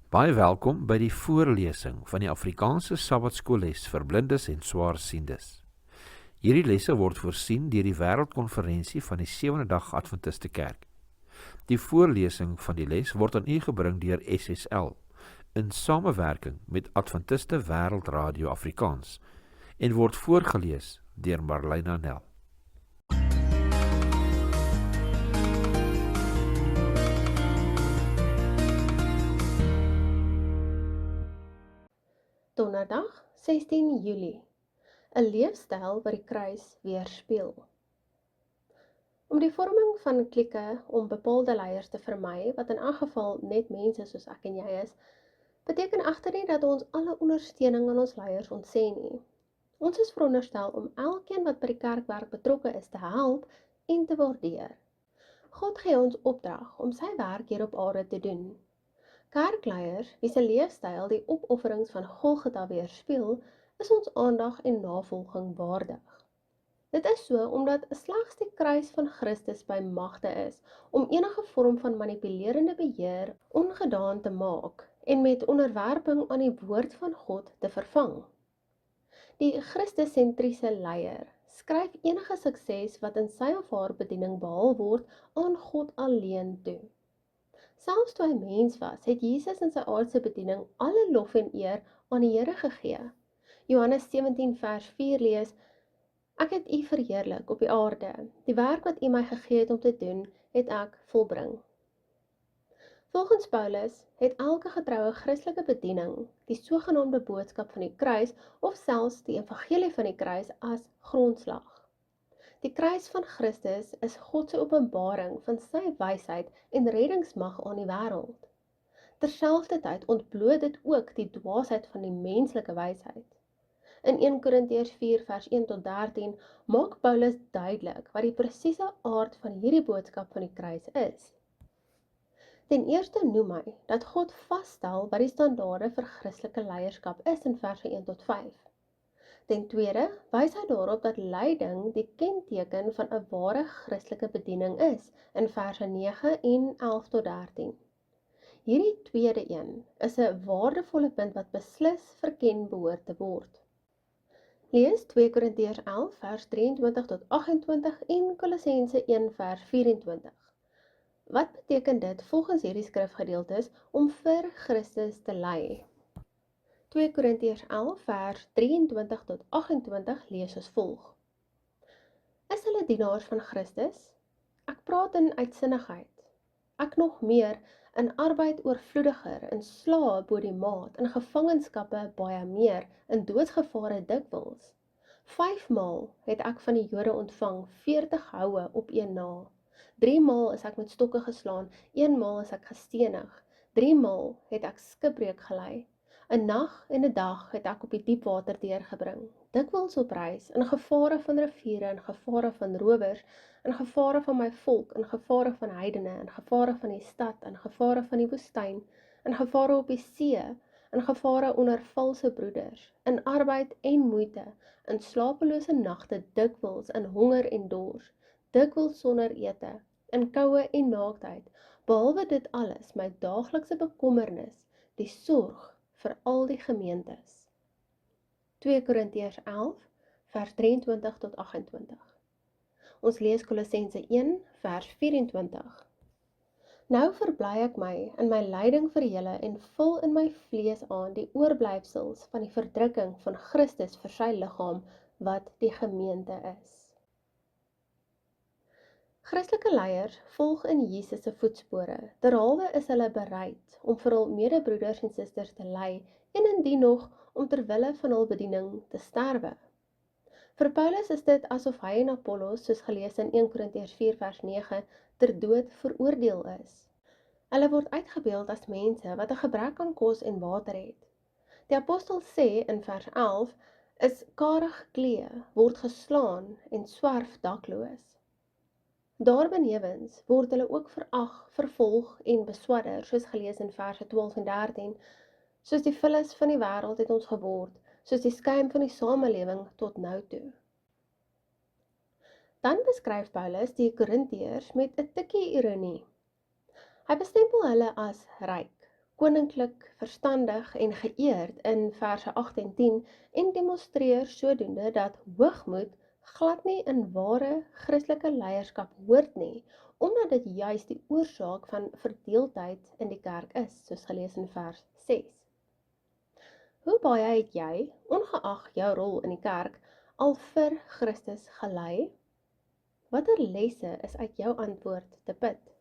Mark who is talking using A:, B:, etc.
A: Baie welkom by die voorlesing van die Afrikaanse Sabbatskoolles vir blindes en swaarsiendes. Hierdie lesse word voorsien deur die Wêreldkonferensie van die Sewende Dag Adventiste Kerk. Die voorlesing van die les word aan u gebring deur SSL in samewerking met Adventiste Wêreldradio Afrikaans en word voorgeles deur Marlena Nel.
B: Donderdag 16 Julie, 'n leefstyl wat die kruis weerspieël. Om die vorming van klieke om bepaalde leiers te vermy, wat in elk geval net mense soos ek en jy is, beteken egter nie dat ons alle ondersteuning aan ons leiers ontsê nie. Ons is veronderstel om elkeen wat by die kerkwerk betrokke is te help en te waardeer. God gee ons opdrag om sy werk hier op aarde te doen. Kerkleiers, wie se leefstyl die opofferings van Golgotha weerspieël, is ons aandag en navolging waardig. Dit is so omdat slegs die kruis van Christus by magte is om enige vorm van manipulerende beheer ongedaan te maak en met onderwerping aan die woord van God te vervang. Die Christus-sentriese leier skryf enige sukses wat in sy of haar bediening behaal word aan God alleen toe. Selfs toe hy mens was, het Jesus in sy aardse bediening alle lof en eer aan die Here gegee. Johannes 17 vers 4 lees: Ek het u verheerlik op die aarde. Die werk wat u my gegee het om te doen, het ek volbring. Volgens Paulus het elke getroue Christelike bediening die sogenaamde boodskap van die kruis of selfs die evangelie van die kruis as grondslag. Die kruis van Christus is God se openbaring van sy wysheid en reddingsmag aan die wêreld. Terselfdertyd ontbloot dit ook die dwaasheid van die menslike wysheid. In 1 Korintiërs 4 vers 1 tot 13 maak Paulus duidelik wat die presiese aard van hierdie boodskap van die kruis is. Ten eerste noem hy dat God vasstel wat die standaarde vir Christelike leierskap is in verse 1 tot 5. Ten tweede wys hy daarop dat lyding die kenteken van 'n ware Christelike bediening is in verse 9 en 11 tot 13. Hierdie tweede een is 'n waardevolle punt wat beslis verken behoort te word. Lees 2 Korintiërs 11 vers 23 tot 28 en Kolossense 1 vers 24. Wat beteken dit volgens hierdie skrifgedeeltes om vir Christus te ly? 2 Korintiërs 11 vers 23 tot 28 lees as volg. Is hulle dienaars van Christus? Ek praat in uitsinnigheid. Ek nog meer, in arbeid oorvloediger, in slae bo die maat, in gevangenskappe baie meer, in doodsgevare dikwels. 5 maal het ek van die Jode ontvang, 40 houe op een na. 3 maal is ek met stokke geslaan, 1 maal is ek gestenig, 3 maal het ek skipbreuk gelei. 'n nag en 'n dag het ek op die diep water deurgebring, dikwels op reis, in gevare van riviere, in gevare van rowers, in gevare van my volk, in gevare van heidene, in gevare van die stad, in gevare van die woestyn, in gevare op die see, in gevare onder valse broeders, in arbeid en moeite, in slapelose nagte, dikwels in honger en dors, dikwels sonder ete, in koue en naaktheid, behalwe dit alles my daaglikse bekommernis, die sorg vir al die gemeentes. 2 Korintiërs 11 vers 23 tot 28. Ons lees Kolossense 1 vers 24. Nou verbly ek my in my lyding vir julle en vul in my vlees aan die oorblyfsels van die verdrukking van Christus vir sy liggaam wat die gemeente is. Christelike leiers volg in Jesus se voetspore, derhalwe is hulle bereid om vir hul medebroeders en susters te ly en indien nog om ter wille van hul bediening te sterwe. Vir Paulus is dit asof hy en Apollos, soos gelees in 1 Korintiërs 4 vers 9, ter dood veroordeel is. Hulle word uitgebeeld as mense wat 'n gebrek aan kos en water het. Die apostel sê in vers 11, is karig geklee, word geslaan en swerf dakloos. Daarbenewens word hulle ook verag, vervolg en beswadder, soos gelees in verse 12 en 13, soos die vullis van die wêreld het ons geword, soos die skuim van die samelewing tot nou toe. Dan beskryf Paulus die Korintiërs met 'n tikkie ironie. Hy bestempel hulle as ryk, koninklik, verstandig en geëerd in verse 8 en 10 en demonstreer sodoende dat hoogmoed glad nie in ware Christelike leierskap hoort nie, omdat dit juis die oorsaak van verdeeldheid in die kerk is, soos gelees in vers 6. Hoe baie het jy, ongeag jou rol in die kerk, al vir Christus gelei? Watter lesse is uit jou antwoord te put?